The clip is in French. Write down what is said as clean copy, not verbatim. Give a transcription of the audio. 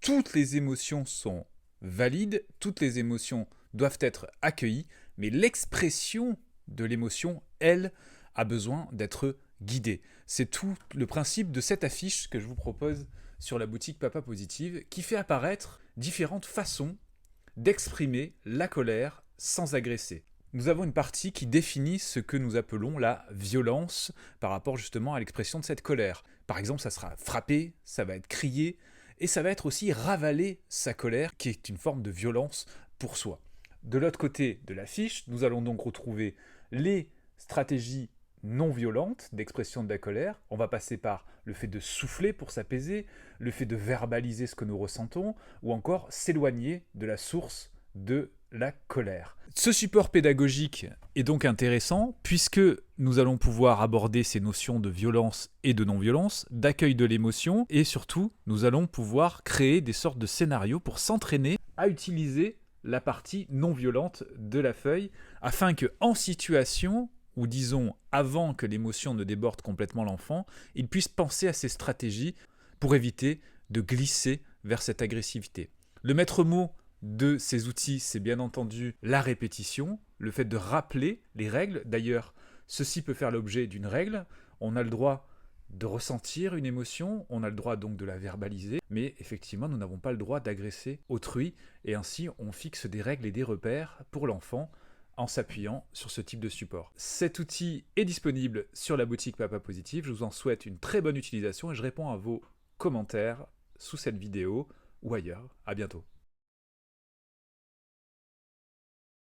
toutes les émotions sont valides, toutes les émotions doivent être accueillies, mais l'expression de l'émotion, elle, a besoin d'être guidée. C'est tout le principe de cette affiche que je vous propose sur la boutique Papa Positive, qui fait apparaître différentes façons d'exprimer la colère sans agresser. Nous avons une partie qui définit ce que nous appelons la violence par rapport justement à l'expression de cette colère. Par exemple, ça sera frapper, ça va être crier, et ça va être aussi ravaler sa colère, qui est une forme de violence pour soi. De l'autre côté de la fiche, nous allons donc retrouver les stratégies non violentes d'expression de la colère. On va passer par le fait de souffler pour s'apaiser, le fait de verbaliser ce que nous ressentons, ou encore s'éloigner de la source de la colère. Ce support pédagogique est donc intéressant puisque nous allons pouvoir aborder ces notions de violence et de non-violence, d'accueil de l'émotion, et surtout nous allons pouvoir créer des sortes de scénarios pour s'entraîner à utiliser la partie non violente de la feuille afin que, en situation, ou disons avant que l'émotion ne déborde complètement l'enfant, il puisse penser à ces stratégies pour éviter de glisser vers cette agressivité. Le maître mot de ces outils, c'est bien entendu la répétition, le fait de rappeler les règles. D'ailleurs, ceci peut faire l'objet d'une règle. On a le droit de ressentir une émotion, on a le droit donc de la verbaliser, mais effectivement, nous n'avons pas le droit d'agresser autrui, et ainsi on fixe des règles et des repères pour l'enfant en s'appuyant sur ce type de support. Cet outil est disponible sur la boutique Papa Positive. Je vous en souhaite une très bonne utilisation et je réponds à vos commentaires sous cette vidéo ou ailleurs. À bientôt.